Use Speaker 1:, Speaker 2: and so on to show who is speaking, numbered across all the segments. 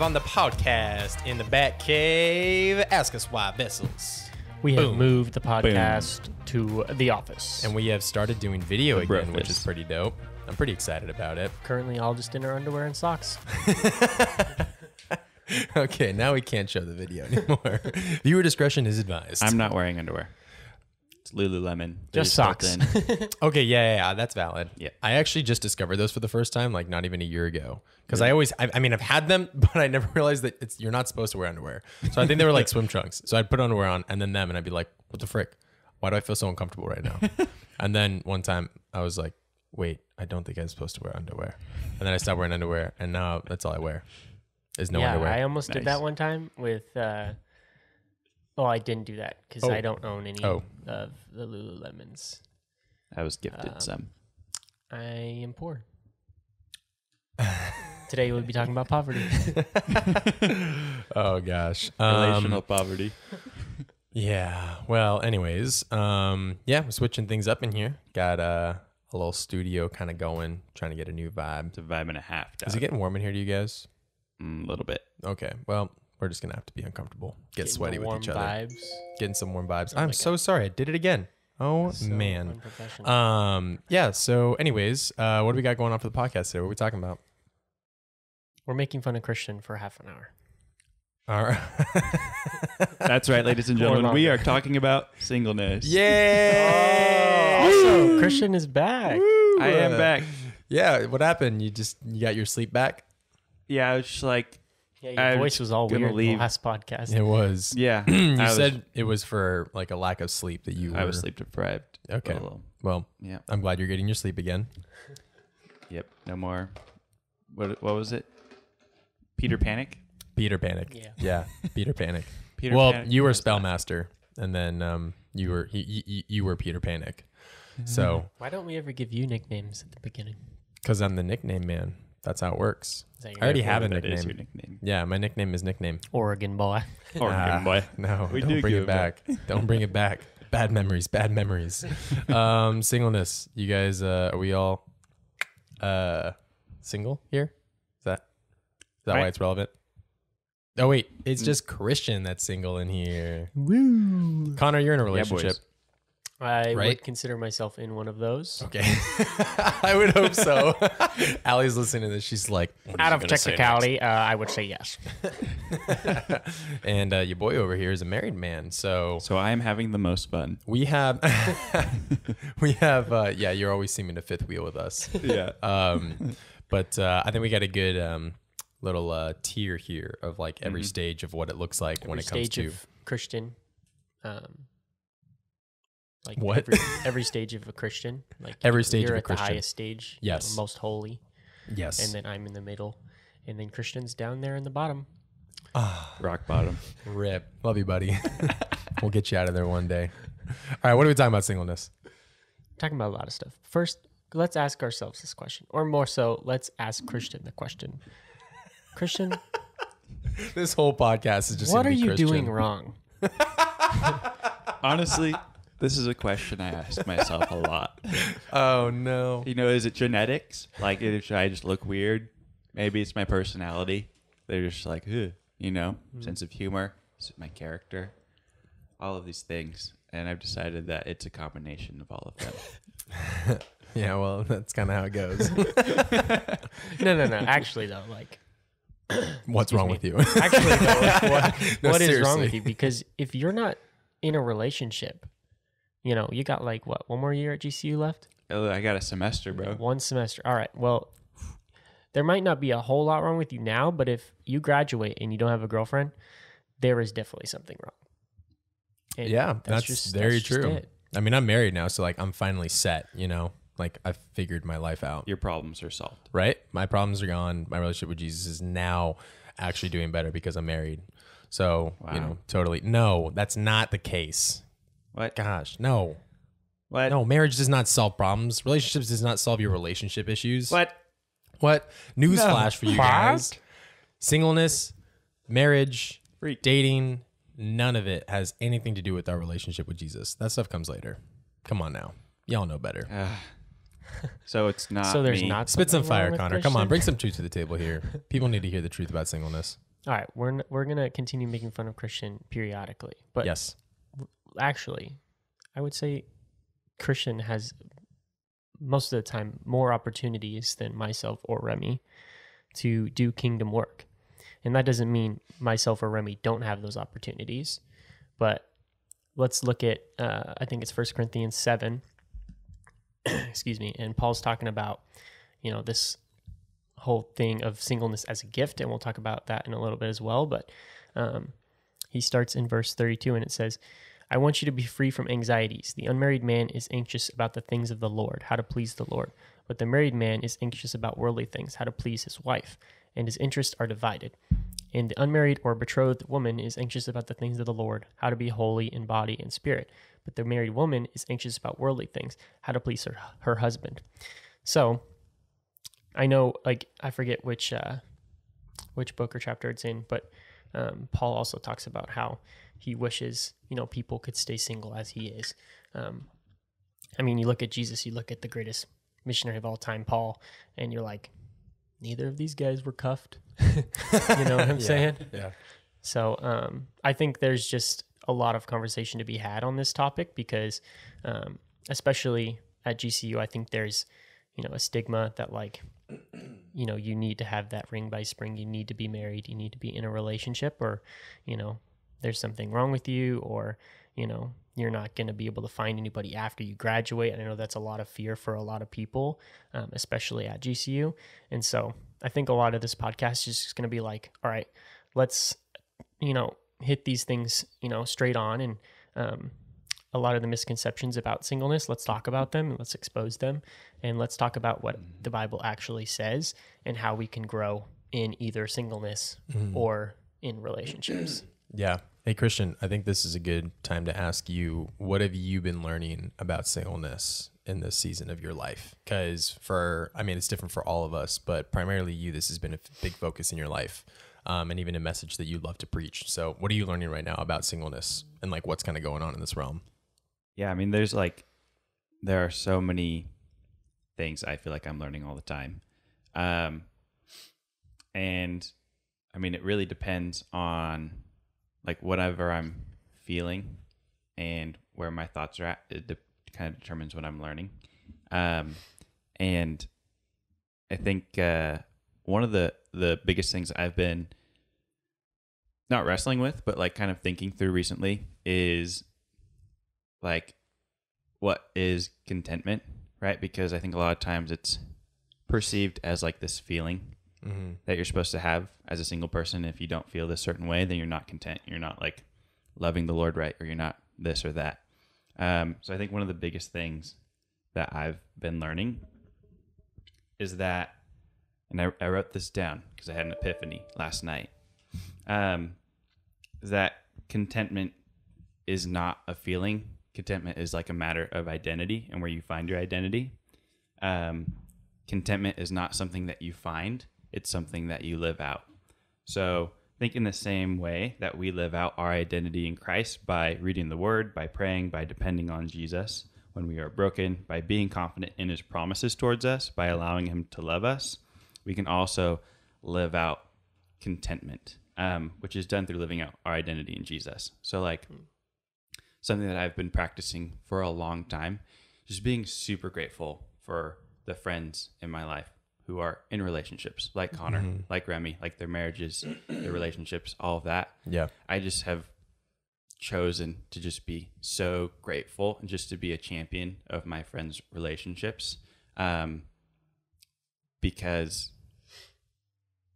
Speaker 1: on the podcast in the Bat Cave. Ask us why vessels.
Speaker 2: We have
Speaker 1: Boom.
Speaker 2: moved the podcast to the office.
Speaker 1: And we have started doing video again,
Speaker 3: breakfast.
Speaker 1: which is pretty dope. I'm pretty excited about it.
Speaker 2: Currently all just in our underwear and socks.
Speaker 1: Okay, now we can't show the video anymore. Viewer discretion is advised.
Speaker 3: I'm not wearing underwear. It's Lululemon. They
Speaker 2: Just
Speaker 3: built
Speaker 2: socks.
Speaker 3: in.
Speaker 1: Okay, yeah, that's valid.
Speaker 3: Yeah.
Speaker 1: I actually just discovered those for the first time, like not even a year ago. Because I mean, I've had them, but I never realized that you're not supposed to wear underwear. So I think they were like swim trunks. So I'd put underwear on and then them, and I'd be like, what the frick? Why do I feel so uncomfortable right now? And then one time I was like, wait, I don't think I'm supposed to wear underwear. And then I stopped wearing underwear, and now that's all I wear is no underwear.
Speaker 2: I almost did
Speaker 3: Nice.
Speaker 2: that one time with, I didn't do that because I don't own any of the Lululemons.
Speaker 3: I was gifted some.
Speaker 2: I am poor. Today we'll be talking about poverty.
Speaker 1: Oh, gosh.
Speaker 3: Relational poverty.
Speaker 1: Yeah. Well, anyways, we're switching things up in here. Got a little studio kind of going, trying to get a new vibe.
Speaker 3: It's a vibe and a half.
Speaker 1: Is it getting warm in here to you guys?
Speaker 3: A little bit.
Speaker 1: Okay. Well, we're just going to have to be uncomfortable. Get sweaty with each other.
Speaker 2: Vibes.
Speaker 1: Getting some warm vibes.
Speaker 2: Oh
Speaker 1: I'm
Speaker 2: my
Speaker 1: so sorry. I did it again. Oh,
Speaker 2: So
Speaker 1: man.
Speaker 2: unprofessional.
Speaker 1: Yeah. So anyways, what do we got going on for the podcast today? What are we talking about?
Speaker 2: We're making fun of Christian for half an hour.
Speaker 1: All right.
Speaker 3: That's right, ladies and
Speaker 2: Or
Speaker 3: gentlemen. We
Speaker 2: longer.
Speaker 3: are talking about singleness.
Speaker 1: Yay!
Speaker 2: Also, Christian is back.
Speaker 3: I am back.
Speaker 1: Yeah. What happened? You got your sleep back?
Speaker 3: Yeah, I was just like,
Speaker 2: Yeah, your
Speaker 3: I'm
Speaker 2: voice was all
Speaker 3: gonna
Speaker 2: weird in
Speaker 3: leave.
Speaker 2: the last podcast.
Speaker 1: It was.
Speaker 3: yeah.
Speaker 1: You
Speaker 3: I
Speaker 1: said it was for like a lack of sleep that you were.
Speaker 3: I was sleep deprived.
Speaker 1: Okay.
Speaker 3: A little.
Speaker 1: Well,
Speaker 3: Yeah.
Speaker 1: I'm glad you're getting your sleep again.
Speaker 3: Yep. No more. What was it? Peter Panic?
Speaker 1: Peter Panic.
Speaker 2: Yeah.
Speaker 1: Peter Panic.
Speaker 3: Peter
Speaker 1: Well,
Speaker 3: Panic
Speaker 1: you were
Speaker 3: was
Speaker 1: Spellmaster, and then you were Peter Panic. So,
Speaker 2: Why don't we ever give you nicknames at the beginning?
Speaker 1: because I'm the nickname man. That's how it works.
Speaker 2: Is that your
Speaker 1: I already
Speaker 2: nickname?
Speaker 1: have a
Speaker 3: That is
Speaker 1: nickname.
Speaker 3: your nickname.
Speaker 1: Yeah, my nickname is nickname.
Speaker 2: Oregon boy.
Speaker 3: Oregon boy.
Speaker 1: No,
Speaker 3: We
Speaker 1: don't
Speaker 3: do
Speaker 1: bring
Speaker 3: give
Speaker 1: it back. Don't bring it back. Bad memories. Bad memories. Singleness. You guys, are we all single here? Is that why
Speaker 3: Right.
Speaker 1: it's relevant? Oh wait, it's just Christian that's single in here.
Speaker 2: Woo!
Speaker 1: Connor, you're in a
Speaker 3: boys.
Speaker 1: relationship.
Speaker 2: I
Speaker 1: Right?
Speaker 2: would consider myself in one of those.
Speaker 1: Okay. I would hope so. Allie's listening to this. She's like, what is
Speaker 2: Out
Speaker 1: he
Speaker 2: of
Speaker 1: gonna say
Speaker 2: technicality, I would say yes.
Speaker 1: next? And your boy over here is a married man. So
Speaker 3: So I am having the most fun.
Speaker 1: we have, you're always seeming to fifth wheel with us.
Speaker 3: Yeah.
Speaker 1: But I think we got a good little tier here of like every stage of what it looks like when it comes
Speaker 2: Stage
Speaker 1: to
Speaker 2: of Christian. Like
Speaker 1: What?
Speaker 2: every stage of a Christian. Like
Speaker 1: Every stage
Speaker 2: you're
Speaker 1: of a
Speaker 2: at
Speaker 1: Christian.
Speaker 2: the highest stage.
Speaker 1: Yes.
Speaker 2: Most holy.
Speaker 1: yes.
Speaker 2: And then I'm in the middle. And then Christian's down there in the bottom.
Speaker 3: Rock bottom.
Speaker 1: Rip. Love you, buddy. We'll get you out of there one day. All right. What are we talking about? Singleness.
Speaker 2: Talking about a lot of stuff. First, let's ask ourselves this question. Or more so, let's ask Christian the question. Christian,
Speaker 1: This whole podcast is just
Speaker 2: what
Speaker 1: gonna
Speaker 2: are
Speaker 1: be
Speaker 2: you
Speaker 1: Christian.
Speaker 2: doing wrong?
Speaker 3: Honestly, this is a question I ask myself a lot.
Speaker 1: Oh no.
Speaker 3: You know, is it genetics? Like, should I just look weird? Maybe it's my personality. They're just like, ugh, you know, sense of humor, is it my character, all of these things. And I've decided that it's a combination of all of them.
Speaker 1: Yeah, well, that's kind of how it goes.
Speaker 2: No. Actually, though, like,
Speaker 1: What's wrong with you?
Speaker 2: actually, though, what
Speaker 1: No,
Speaker 2: is wrong
Speaker 1: seriously.
Speaker 2: with you? Because if you're not in a relationship, you know, you got like, what, one more year at GCU left?
Speaker 3: Oh, I got a semester, bro.
Speaker 2: One semester. All right. Well, there might not be a whole lot wrong with you now, but if you graduate and you don't have a girlfriend, there is definitely something wrong. And
Speaker 1: Yeah, that's very
Speaker 2: just
Speaker 1: true.
Speaker 2: it.
Speaker 1: I mean, I'm married now, so like I'm finally set, you know? Like I've figured my life out,
Speaker 3: Your problems are solved.
Speaker 1: right? My problems are gone. My relationship with Jesus is now actually doing better because I'm married. So, you
Speaker 3: Wow.
Speaker 1: know, totally. No, that's not the case.
Speaker 3: What?
Speaker 1: Gosh, no.
Speaker 3: What?
Speaker 1: No, marriage does not solve problems. Relationships does not solve your relationship issues.
Speaker 3: What?
Speaker 1: What? Newsflash for you
Speaker 2: What?
Speaker 1: guys. Singleness, marriage,
Speaker 3: Freak.
Speaker 1: dating, none of it has anything to do with our relationship with Jesus. That stuff comes later. Come on now. Y'all know better.
Speaker 3: So it's not
Speaker 2: So there's
Speaker 3: me.
Speaker 2: not
Speaker 1: Spit some
Speaker 2: something wrong
Speaker 1: fire,
Speaker 2: with
Speaker 1: Connor. Come on,
Speaker 2: Christian?
Speaker 1: bring some truth to the table here. People need to hear the truth about singleness.
Speaker 2: All right, we're gonna continue making fun of Christian periodically, but
Speaker 1: Yes.
Speaker 2: actually, I would say Christian has most of the time more opportunities than myself or Remy to do kingdom work. And that doesn't mean myself or Remy don't have those opportunities. But let's look at, I think it's 1 Corinthians 7, excuse me, and Paul's talking about, this whole thing of singleness as a gift, and we'll talk about that in a little bit as well. But he starts in verse 32, and it says, I want you to be free from anxieties. The unmarried man is anxious about the things of the Lord, how to please the Lord. But the married man is anxious about worldly things, how to please his wife, and his interests are divided. And the unmarried or betrothed woman is anxious about the things of the Lord, how to be holy in body and spirit. But the married woman is anxious about worldly things, how to please her husband. So I know, I forget which book or chapter it's in, but Paul also talks about how he wishes, people could stay single as he is. You look at Jesus, you look at the greatest missionary of all time, Paul, and you're like, neither of these guys were cuffed. You know what I'm saying?
Speaker 1: Yeah.
Speaker 2: So I think there's just a lot of conversation to be had on this topic because especially at GCU, I think there's, a stigma that you need to have that ring by spring. You need to be married. You need to be in a relationship or, there's something wrong with you or, you're not going to be able to find anybody after you graduate. And I know that's a lot of fear for a lot of people, especially at GCU. And so I think a lot of this podcast is just going to be like, all right, let's, hit these things, straight on. And a lot of the misconceptions about singleness, let's talk about them and let's expose them. And let's talk about what the Bible actually says and how we can grow in either singleness or in relationships.
Speaker 1: Yeah. Hey, Christian, I think this is a good time to ask you, what have you been learning about singleness in this season of your life? Because it's different for all of us, but primarily you, this has been a big focus in your life and even a message that you'd love to preach. So what are you learning right now about singleness and what's kind of going on in this realm?
Speaker 3: Yeah, there are so many things I feel like I'm learning all the time. And it really depends on whatever I'm feeling and where my thoughts are at. It kind of determines what I'm learning. And I think one of the biggest things I've been not wrestling with, but kind of thinking through recently is what is contentment, right? Because I think a lot of times it's perceived as this feeling that you're supposed to have as a single person. If you don't feel this certain way, then you're not content. You're not loving the Lord right, or you're not this or that. So I think one of the biggest things that I've been learning is that, and I wrote this down because I had an epiphany last night, that contentment is not a feeling. Contentment is a matter of identity and where you find your identity. Contentment is not something that you find. It's something that you live out. So think in the same way that we live out our identity in Christ by reading the Word, by praying, by depending on Jesus when we are broken, by being confident in His promises towards us, by allowing Him to love us, we can also live out contentment, which is done through living out our identity in Jesus. So something that I've been practicing for a long time, just being super grateful for the friends in my life who are in relationships, like Connor, like Remy, their marriages, their relationships, all of that.
Speaker 1: Yeah.
Speaker 3: I just have chosen to just be so grateful and just to be a champion of my friends' relationships, because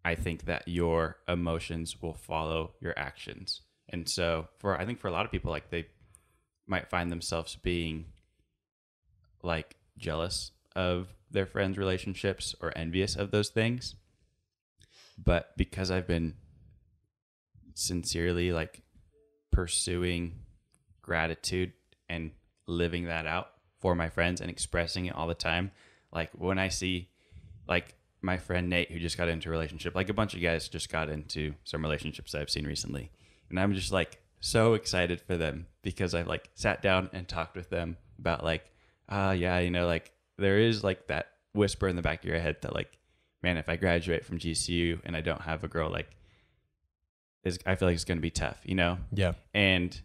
Speaker 3: I think that your emotions will follow your actions. And so I think for a lot of people, they might find themselves being jealous of their friends' relationships or envious of those things. But because I've been sincerely pursuing gratitude and living that out for my friends and expressing it all the time, when I see my friend Nate, who just got into a relationship, a bunch of guys just got into some relationships that I've seen recently, and I'm just so excited for them because I sat down and talked with them about there is that whisper in the back of your head that man, if I graduate from GCU and I don't have a girl, I feel like it's going to be tough, you know?
Speaker 1: Yeah.
Speaker 3: And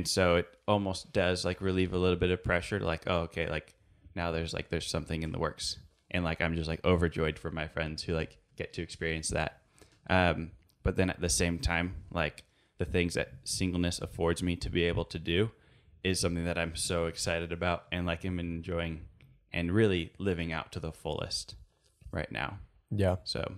Speaker 3: so it almost does like relieve a little bit of pressure to like, oh, okay, like now there's something in the works. And like, I'm just like overjoyed for my friends who like get to experience that. But then at the same time, like the things that singleness affords me to be able to do is something that I'm so excited about and like I'm enjoying and really living out to the fullest right now.
Speaker 1: Yeah.
Speaker 3: So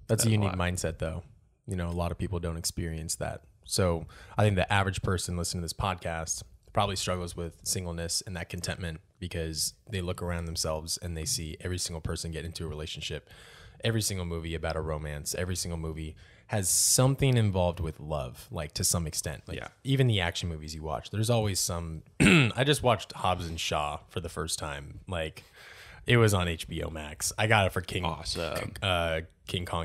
Speaker 1: that's a
Speaker 3: a
Speaker 1: unique
Speaker 3: lot.
Speaker 1: mindset though. You know, a lot of people don't experience that. So I think the average person listening to this podcast probably struggles with singleness and that contentment because they look around themselves and they see every single person get into a relationship. Every single movie about a romance, every single movie has something involved with love, like to some extent. Like even the action movies you watch, there's always some. I just watched Hobbs and Shaw for the first time. Like it was on HBO Max. I got it for King Kong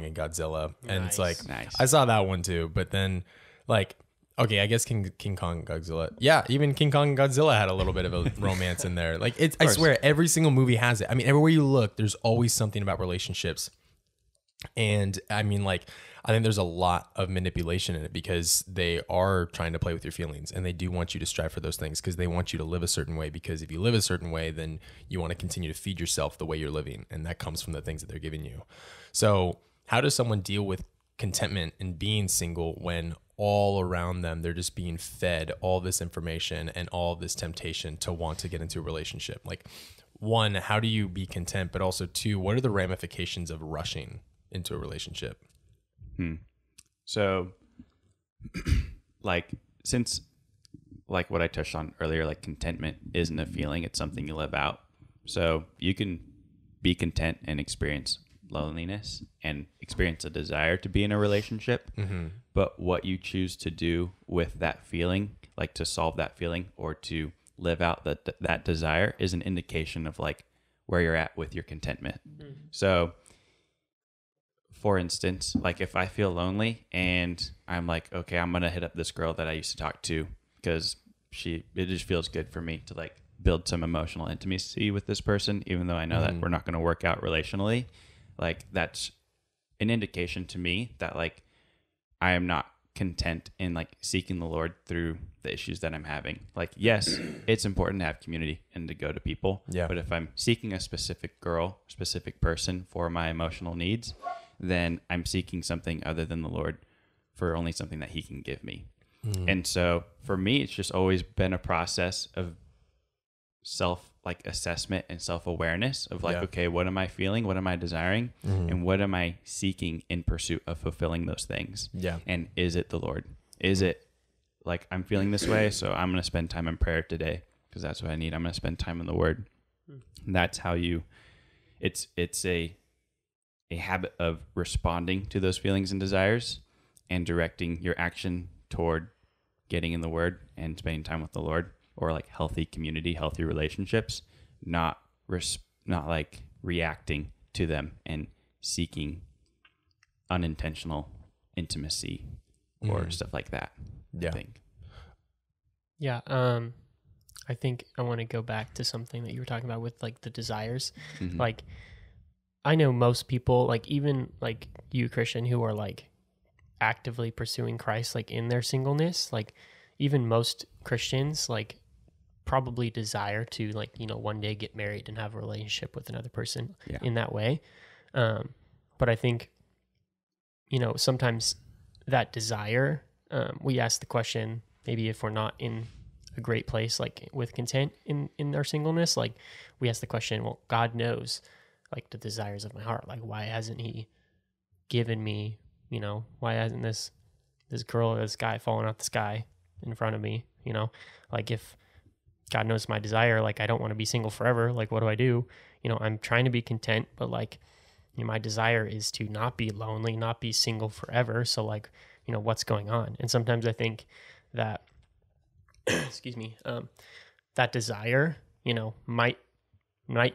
Speaker 1: and Godzilla, and it's like I saw that one too. But then, like, okay, I guess King Kong and Godzilla. Yeah, even King Kong and Godzilla had a little bit of a romance in there. Like it's, I swear, every single movie has it. I mean, everywhere you look, there's always something about relationships. And I mean, like, I think there's a lot of manipulation in it because they are trying to play with your feelings and they do want you to strive for those things because they want you to live a certain way. Because if you live a certain way, then you want to continue to feed yourself the way you're living. And that comes from the things that they're giving you. So how does someone deal with contentment and being single when all around them, they're just being fed all this information and all this temptation to want to get into a relationship? Like, one, how do you be content? But also two, what are the ramifications of rushing into a relationship?
Speaker 3: So like, since like what I touched on earlier, like contentment isn't a feeling, it's something you live out. So you can be content and experience loneliness and experience a desire to be in a relationship. But what you choose to do with that feeling, like to solve that feeling or to live out that desire, is an indication of like where you're at with your contentment. So for instance, like if I feel lonely and I'm like, okay, I'm going to hit up this girl that I used to talk to because it just feels good for me to like build some emotional intimacy with this person, even though I know that we're not going to work out relationally. Like that's an indication to me that like I am not content in like seeking the Lord through the issues that I'm having. Like, yes, it's important to have community and to go to people. Yeah. But if I'm seeking a specific girl, specific person for my emotional needs, then I'm seeking something other than the Lord for only something that he can give me. And so for me, it's just always been a process of assessment and self-awareness of like, okay, what am I feeling? What am I desiring? And what am I seeking in pursuit of fulfilling those things? Yeah. And is it the Lord? Is it like, I'm feeling this way, so I'm going to spend time in prayer today because that's what I need. I'm going to spend time in the Word. And that's how it's a habit of responding to those feelings and desires and directing your action toward getting in the Word and spending time with the Lord, or like healthy community, healthy relationships, not like reacting to them and seeking unintentional intimacy or stuff like that.
Speaker 1: Yeah.
Speaker 3: I think.
Speaker 2: Yeah. I think I want to go back to something that you were talking about with like the desires. Like, I know most people, like even like you, Christian, who are like actively pursuing Christ, like in their singleness, like even most Christians, like probably desire to like, you know, one day get married and have a relationship with another person in that way. But I think, you know, sometimes that desire, we ask the question, maybe if we're not in a great place, like with content in our singleness, like we ask the question, well, God knows like the desires of my heart. Like, why hasn't he given me, you know, why hasn't this girl or this guy fallen out the sky in front of me? You know, like if God knows my desire, like I don't want to be single forever. Like, what do I do? You know, I'm trying to be content, but like, you know, my desire is to not be lonely, not be single forever. So like, you know, what's going on? And sometimes I think that, excuse me, that desire, you know, might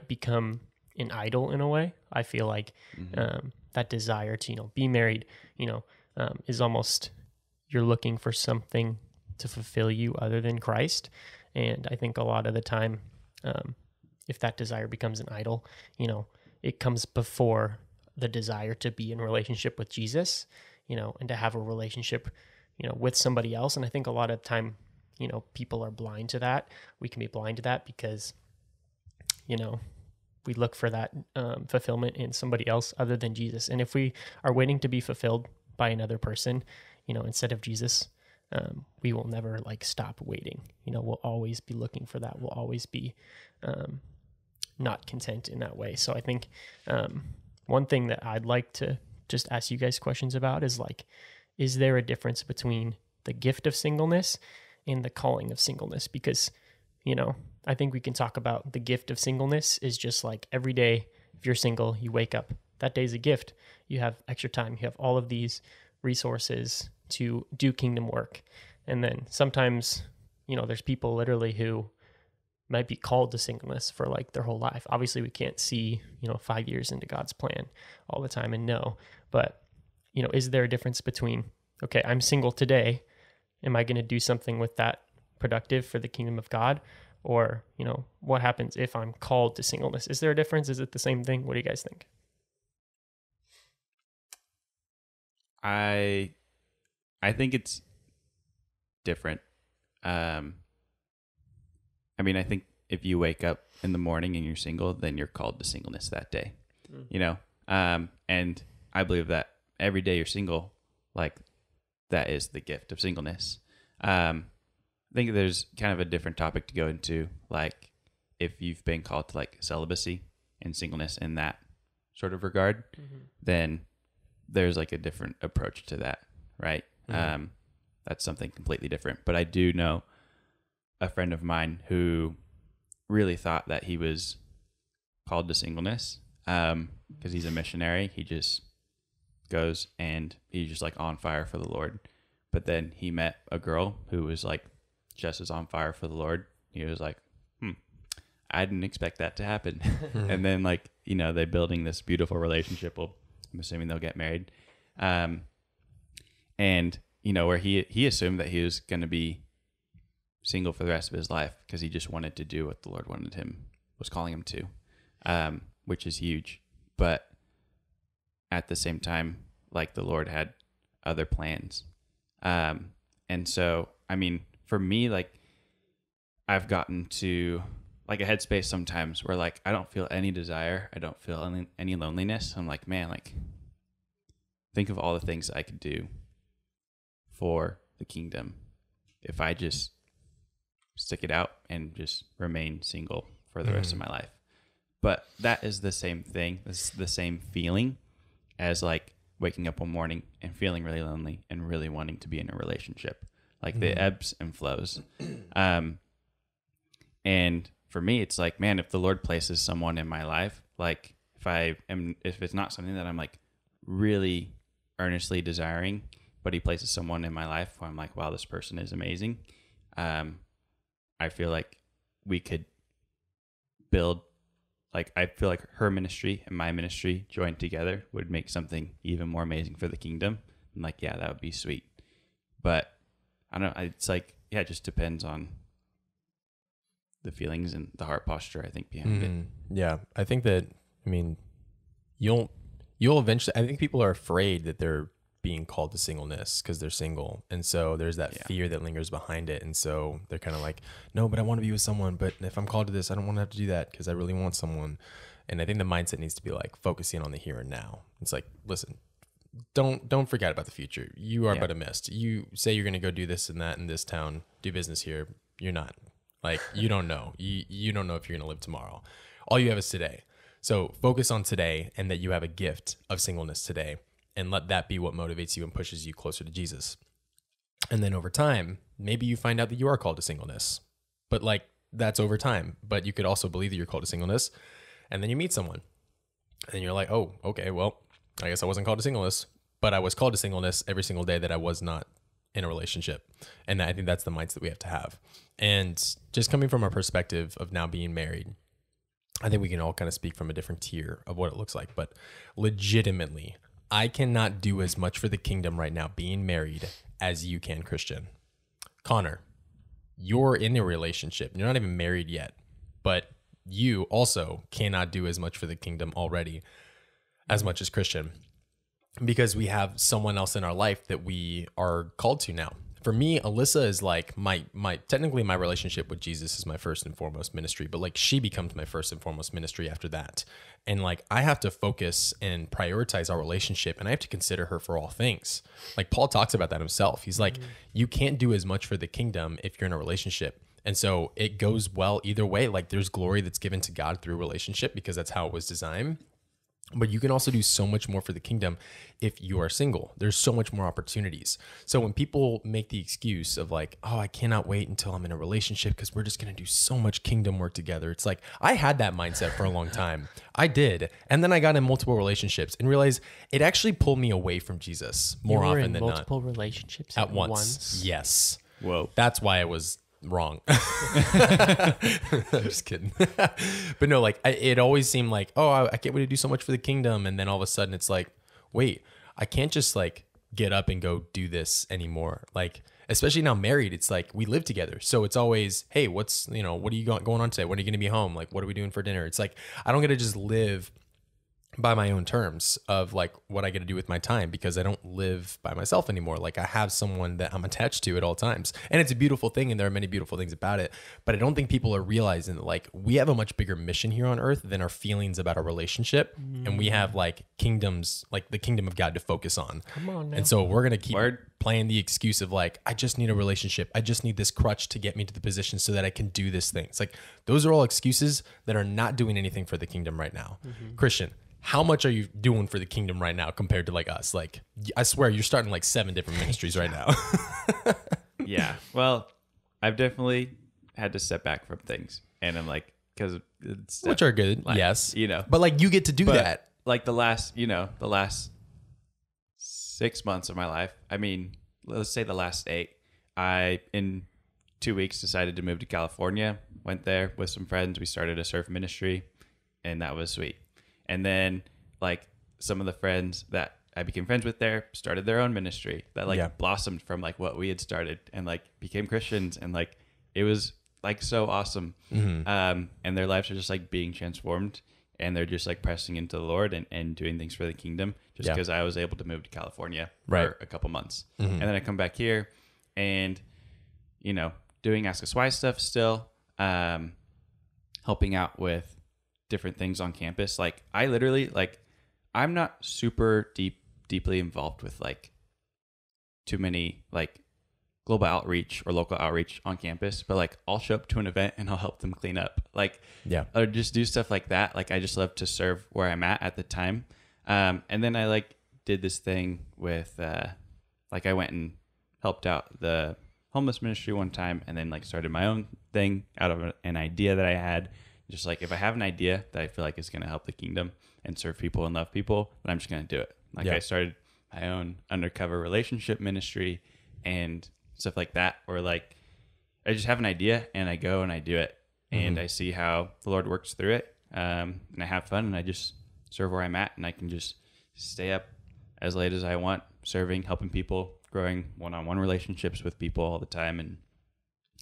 Speaker 2: become an idol in a way. I feel like that desire to, you know, be married, you know, is almost, you're looking for something to fulfill you other than Christ. And I think a lot of the time, if that desire becomes an idol, you know, it comes before the desire to be in relationship with Jesus. and to have a relationship, with somebody else. And I think a lot of time, people are blind to that. We can be blind to that because, we look for that fulfillment in somebody else other than Jesus. And if we are waiting to be fulfilled by another person, instead of Jesus, we will never stop waiting. We'll always be looking for that. We'll always be not content in that way. So I think one thing that I'd like to just ask you guys questions about is there a difference between the gift of singleness and the calling of singleness? Because, I think we can talk about the gift of singleness is just every day, if you're single, you wake up, that day's a gift. You have extra time. You have all of these resources to do kingdom work. And then sometimes, there's people literally who might be called to singleness for their whole life. Obviously we can't see, 5 years into God's plan all the time and know, but, is there a difference between, okay, I'm single today. Am I going to do something with that productive for the kingdom of God? Or, what happens if I'm called to singleness? Is there a difference? Is it the same thing? What do you guys think?
Speaker 3: I think it's different. I think if you wake up in the morning and you're single, then you're called to singleness that day, and I believe that every day you're single, that is the gift of singleness. I think there's kind of a different topic to go into, if you've been called to celibacy and singleness in that sort of regard, then there's a different approach to that, right? That's something completely different. But I do know a friend of mine who really thought that he was called to singleness because he's a missionary. He just goes and he's just on fire for the Lord. But then he met a girl who was just as on fire for the Lord. He was I didn't expect that to happen. And then they're building this beautiful relationship. Well, I'm assuming they'll get married. And where he assumed that he was going to be single for the rest of his life because he just wanted to do what the Lord was calling him to, which is huge. But at the same time, the Lord had other plans. And so, for me, I've gotten to a headspace sometimes where I don't feel any desire. I don't feel any loneliness. I'm man, think of all the things I could do for the kingdom if I just stick it out and just remain single for the rest of my life. But that is the same thing. This is the same feeling as waking up one morning and feeling really lonely and really wanting to be in a relationship. The ebbs and flows. And for me, it's man, if the Lord places someone in my life, if it's not something that I'm really earnestly desiring, but he places someone in my life where I'm wow, this person is amazing. I feel we could build, I feel her ministry and my ministry joined together would make something even more amazing for the kingdom. I'm yeah, that would be sweet. But I don't know. It's it just depends on the feelings and the heart posture, I think, behind it.
Speaker 1: Yeah. I think that, you'll eventually, I think people are afraid that they're being called to singleness because they're single. And so there's that fear that lingers behind it. And so they're kind of no, but I want to be with someone. But if I'm called to this, I don't want to have to do that because I really want someone. And I think the mindset needs to be focusing on the here and now. It's listen, don't forget about the future. You are but a mist. You say you're going to go do this and that in this town, do business here. You're not. You don't know. You don't know if you're going to live tomorrow. All you have is today. So focus on today and that you have a gift of singleness today, and let that be what motivates you and pushes you closer to Jesus. And then over time, maybe you find out that you are called to singleness, but that's over time. But you could also believe that you're called to singleness, and then you meet someone and you're oh, okay, well, I guess I wasn't called to singleness, but I was called to singleness every single day that I was not in a relationship. And I think that's the mindset we have to have. And just coming from our perspective of now being married, I think we can all kind of speak from a different tier of what it looks like. But legitimately, I cannot do as much for the kingdom right now being married as you can, Christian. Connor, you're in a relationship. You're not even married yet, but you also cannot do as much for the kingdom already as much as Christian. because we have someone else in our life that we are called to now. For me, Alyssa is like my technically my relationship with Jesus is my first and foremost ministry, but like she becomes my first and foremost ministry after that. And like I have to focus and prioritize our relationship, and I have to consider her for all things. Like Paul talks about that himself. He's like, you can't do as much for the kingdom if you're in a relationship. And so it goes well either way. Like there's glory that's given to God through relationship because that's how it was designed. But you can also do so much more for the kingdom if you are single. There's so much more opportunities. So when people make the excuse of like, oh, I cannot wait until I'm in a relationship because we're just going to do so much kingdom work together. It's like, I had that mindset for a long time. I did. And then I got in multiple relationships and realized it actually pulled me away from Jesus more often than not.
Speaker 2: Multiple relationships
Speaker 1: At once. Yes.
Speaker 3: Whoa.
Speaker 1: That's why I was wrong. I'm just kidding. But no, like it always seemed like, oh, I can't wait to do so much for the kingdom. And then all of a sudden it's like, wait, I can't just like get up and go do this anymore. Like, especially now married, it's like we live together. So it's always, hey, what are you going on today? When are you going to be home? Like, what are we doing for dinner? It's like, I don't get to just live by my own terms of like what I get to do with my time because I don't live by myself anymore. Like I have someone that I'm attached to at all times, and it's a beautiful thing. And there are many beautiful things about it, but I don't think people are realizing that like we have a much bigger mission here on earth than our feelings about a relationship. And we have like kingdoms, like the kingdom of God to focus on.
Speaker 2: Come on now.
Speaker 1: And so we're going to keep playing the excuse of like, I just need a relationship. I just need this crutch to get me to the position so that I can do this thing. It's like, those are all excuses that are not doing anything for the kingdom right now. Christian, how much are you doing for the kingdom right now compared to like us? Like, I swear you're starting like 7 different ministries right now.
Speaker 3: Yeah. Well, I've definitely had to step back from things, and I'm like, because it's
Speaker 1: Which are good.
Speaker 3: like,
Speaker 1: yes.
Speaker 3: you know,
Speaker 1: But like you get to do that.
Speaker 3: like the last 6 months of my life. I mean, let's say the last 8. I in 2 weeks decided to move to California. Went there with some friends. We started a surf ministry, and that was sweet. And then like some of the friends that I became friends with there started their own ministry that like blossomed from like what we had started and like became Christians, and like it was like so awesome. And their lives are just like being transformed, and they're just like pressing into the Lord and doing things for the kingdom just because I was able to move to California for a couple months. And then I come back here and, doing Ask Us Why stuff still, helping out with different things on campus. Like I literally I'm not super deeply involved with like too many like global outreach or local outreach on campus, but like I'll show up to an event and I'll help them clean up, or just do stuff like that. Like I just love to serve where I'm at the time. And then I like did this thing with like I went and helped out the homeless ministry one time, and then like started my own thing out of an idea that I had. Just like if I have an idea that I feel like is going to help the kingdom and serve people and love people, then I'm just going to do it. Like I started my own undercover relationship ministry and stuff like that, or like I just have an idea and I go and I do it, and I see how the Lord works through it, and I have fun, and I just serve where I'm at, and I can just stay up as late as I want, serving, helping people, growing one-on-one relationships with people all the time and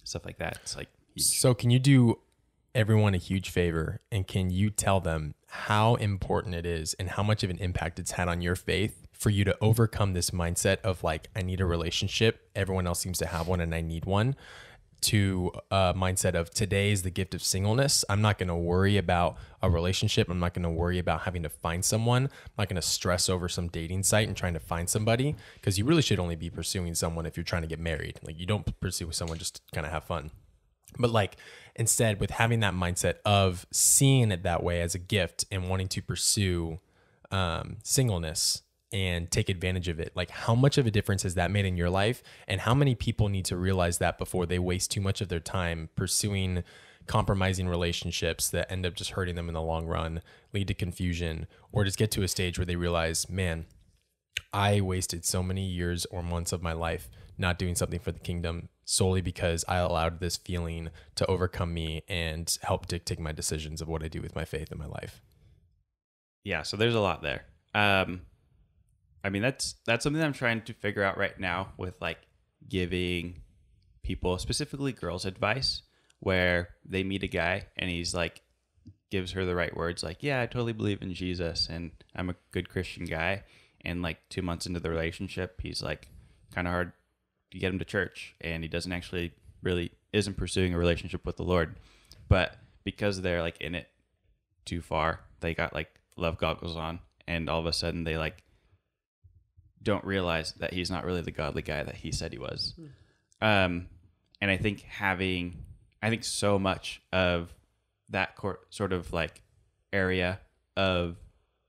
Speaker 3: stuff like that. It's like huge.
Speaker 1: So can you do everyone a huge favor, and can you tell them how important it is and how much of an impact it's had on your faith for you to overcome this mindset of like, I need a relationship, everyone else seems to have one and I need one, to a mindset of today is the gift of singleness. I'm not going to worry about a relationship. I'm not going to worry about having to find someone. I'm not going to stress over some dating site and trying to find somebody, because you really should only be pursuing someone if you're trying to get married. Like you don't pursue someone just to kind of have fun. But like instead, with having that mindset of seeing it that way as a gift and wanting to pursue singleness and take advantage of it, like how much of a difference has that made in your life, and how many people need to realize that before they waste too much of their time pursuing compromising relationships that end up just hurting them in the long run, lead to confusion, or just get to a stage where they realize, man, I wasted so many years or months of my life not doing something for the kingdom solely because I allowed this feeling to overcome me and help dictate my decisions of what I do with my faith in my life.
Speaker 3: Yeah, so there's a lot there. I mean, that's something that I'm trying to figure out right now with like giving people, specifically girls, advice where they meet a guy and he's like, gives her the right words, like, yeah, I totally believe in Jesus and I'm a good Christian guy. And like 2 months into the relationship, he's like kind of hard to get him to church, and he doesn't actually really isn't pursuing a relationship with the Lord. But because they're like in it too far, they got like love goggles on, and all of a sudden they like don't realize that he's not really the godly guy that he said he was. And I think so much of that sort of like area of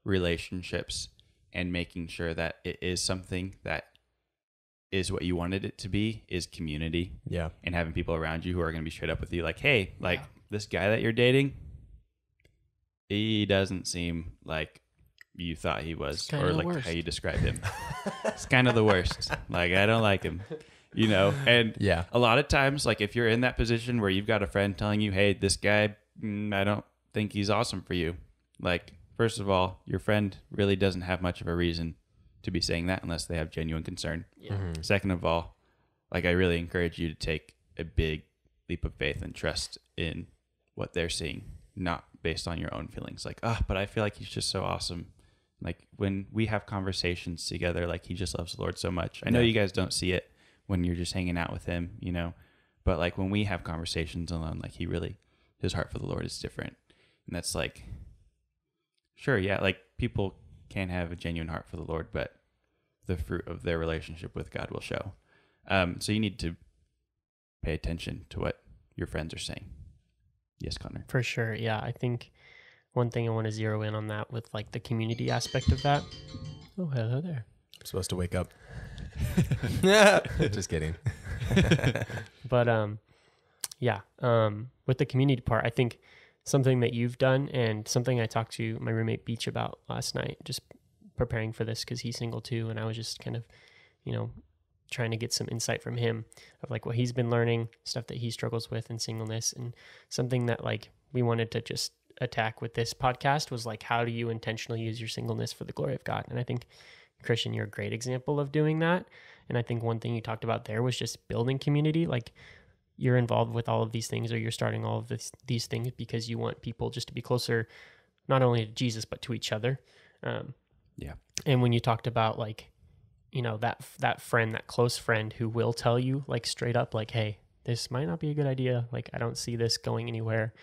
Speaker 3: relationships and making sure that it is something that is what you wanted it to be is community.
Speaker 1: Yeah.
Speaker 3: And having people around you who are going to be straight up with you, like, hey, like this guy that you're dating, he doesn't seem like you thought he was, or like how you describe him. It's kind of the worst. Like, I don't like him, you know? And a lot of times, like if you're in that position where you've got a friend telling you, hey, this guy, I don't think he's awesome for you. Like, first of all, your friend really doesn't have much of a reason to be saying that unless they have genuine concern.
Speaker 2: Yeah.
Speaker 1: Mm-hmm.
Speaker 3: Second of all, like I really encourage you to take a big leap of faith and trust in what they're seeing, not based on your own feelings. Like, but I feel like he's just so awesome. Like when we have conversations together, like he just loves the Lord so much. I know you guys don't see it when you're just hanging out with him, you know, but like when we have conversations alone, like his heart for the Lord is different. And that's like, sure, yeah, like people can have a genuine heart for the Lord, but the fruit of their relationship with God will show. So you need to pay attention to what your friends are saying. Yes, Connor.
Speaker 2: For sure. Yeah. I think one thing I want to zero in on that with like the community aspect of that. Oh, hello there.
Speaker 1: I'm supposed to wake up. Just kidding.
Speaker 2: But with the community part, I think something that you've done and something I talked to my roommate Beach about last night, just preparing for this because he's single too. And I was just kind of, you know, trying to get some insight from him of like what he's been learning, stuff that he struggles with in singleness, and something that like we wanted to just attack with this podcast was like, how do you intentionally use your singleness for the glory of God? And I think, Christian, you're a great example of doing that. And I think one thing you talked about there was just building community. Like you're involved with all of these things, or you're starting all of these things because you want people just to be closer, not only to Jesus, but to each other. And when you talked about like, you know, that friend, that close friend who will tell you like straight up, like, hey, this might not be a good idea. Like, I don't see this going anywhere.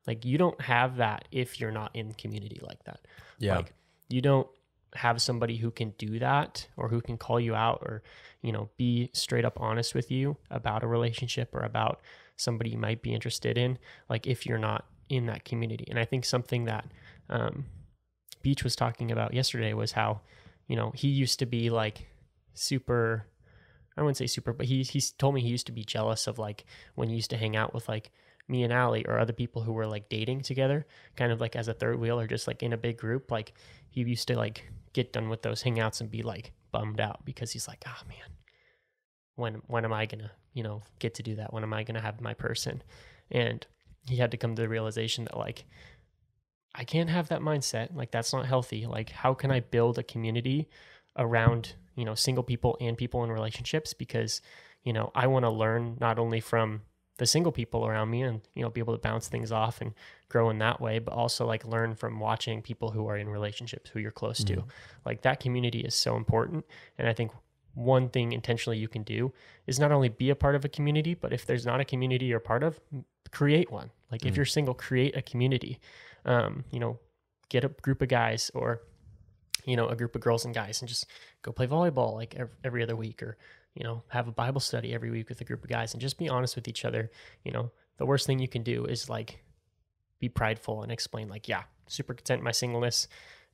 Speaker 2: Like you don't have that if you're not in community like that.
Speaker 1: Yeah.
Speaker 2: Like you don't have somebody who can do that or who can call you out or, you know, be straight up honest with you about a relationship or about somebody you might be interested in, like if you're not in that community. And I think something that Beach was talking about yesterday was how, you know, he used to be like super, I wouldn't say super, but he told me he used to be jealous of like when he used to hang out with like me and Allie or other people who were like dating together, kind of like as a third wheel or just like in a big group. Like he used to like get done with those hangouts and be like bummed out because he's like, oh man, when am I gonna, you know, get to do that? When am I gonna have my person? And he had to come to the realization that like, I can't have that mindset. Like that's not healthy. Like how can I build a community around, you know, single people and people in relationships? Because, you know, I want to learn not only from the single people around me and, you know, be able to bounce things off and grow in that way, but also like learn from watching people who are in relationships, who you're close to. Like that community is so important. And I think one thing intentionally you can do is not only be a part of a community, but if there's not a community you're part of, create one. Like if you're single, create a community. You know, get a group of guys or, you know, a group of girls and guys and just go play volleyball like every other week, or, you know, have a Bible study every week with a group of guys and just be honest with each other. You know, the worst thing you can do is like be prideful and explain like, yeah, super content in my singleness.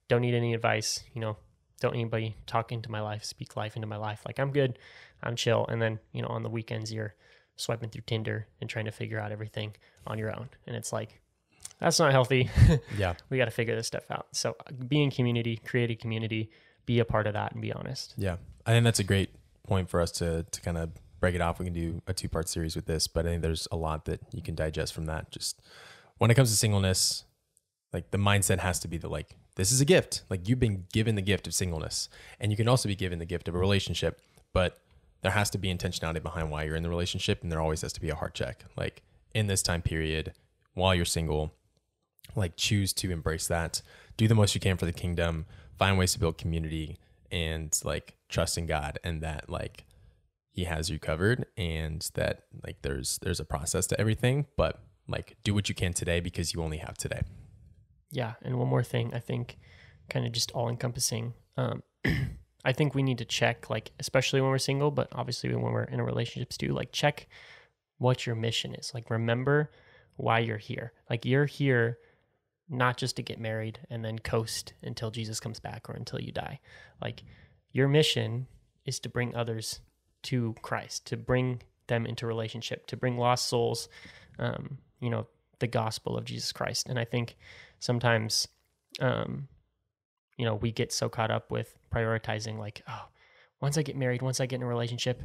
Speaker 2: Don't need any advice. You know, don't need anybody talk into my life, speak life into my life. Like I'm good, I'm chill. And then, you know, on the weekends you're swiping through Tinder and trying to figure out everything on your own. And it's like, that's not healthy.
Speaker 1: Yeah.
Speaker 2: We got to figure this stuff out. So be in community, create a community, be a part of that and be honest.
Speaker 1: Yeah. I think that's a great point for us to kind of break it off. We can do a 2-part series with this, but I think there's a lot that you can digest from that. Just when it comes to singleness, like the mindset has to be that like, this is a gift. Like you've been given the gift of singleness, and you can also be given the gift of a relationship, but there has to be intentionality behind why you're in the relationship. And there always has to be a heart check. Like in this time period, while you're single, like choose to embrace that, do the most you can for the kingdom, find ways to build community, and like trust in God, and that like he has you covered, and that like there's a process to everything, but like do what you can today because you only have today.
Speaker 2: Yeah. And one more thing, I think kind of just all encompassing. I think we need to check, like, especially when we're single, but obviously when we're in a relationship too, like check what your mission is. Like, remember why you're here. Like, you're here not just to get married and then coast until Jesus comes back or until you die. Like, your mission is to bring others to Christ, to bring them into relationship, to bring lost souls, the gospel of Jesus Christ. And I think sometimes, we get so caught up with prioritizing, like, oh, once I get married, once I get in a relationship,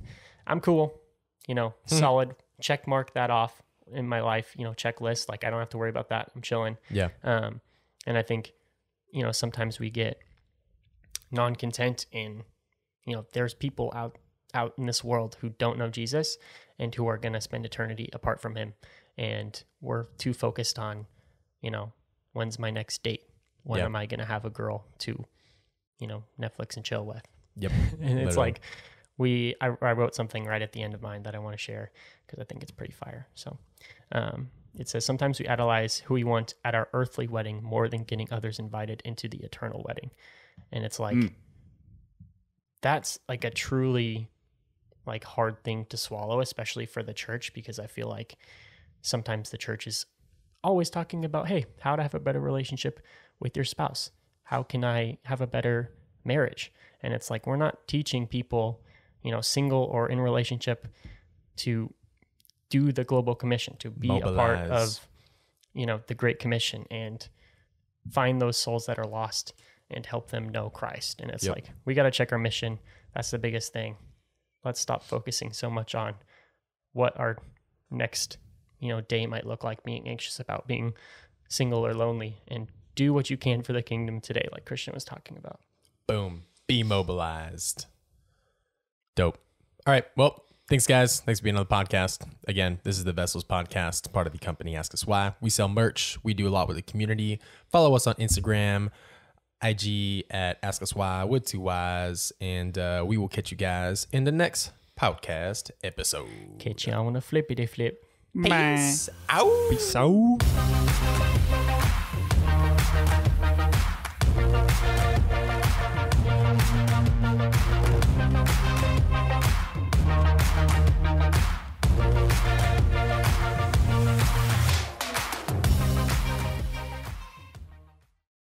Speaker 2: I'm cool, solid, check mark that off in my life, checklist. Like, I don't have to worry about that. I'm chilling.
Speaker 1: Yeah.
Speaker 2: And I think, sometimes we get non-content in, there's people out in this world who don't know Jesus and who are going to spend eternity apart from him. And we're too focused on, when's my next date? When am I going to have a girl to, Netflix and chill with?
Speaker 1: Yep.
Speaker 2: And it's like, I wrote something right at the end of mine that I want to share because I think it's pretty fire. So it says, sometimes we idolize who we want at our earthly wedding more than getting others invited into the eternal wedding. And it's like, that's like a truly like hard thing to swallow, especially for the church, because I feel like sometimes the church is always talking about, hey, how to have a better relationship with your spouse. How can I have a better marriage? And it's like, we're not teaching people, single or in relationship, to do the global commission, to be a part of, the Great Commission and find those souls that are lost and help them know Christ. And it's like, we got to check our mission. That's the biggest thing. Let's stop focusing so much on what our next, day might look like, being anxious about being single or lonely, and do what you can for the kingdom today, like Christian was talking about.
Speaker 1: Boom. Be mobilized. Dope. All right. Well, thanks, guys. Thanks for being on the podcast. Again, this is the Vessels Podcast, part of the company Ask Us Why. We sell merch. We do a lot with the community. Follow us on Instagram, IG at Ask Us Why with 2 Ys. And we will catch you guys in the next podcast episode.
Speaker 2: Catch you on a flippity flip.
Speaker 1: Peace out.
Speaker 3: Peace out.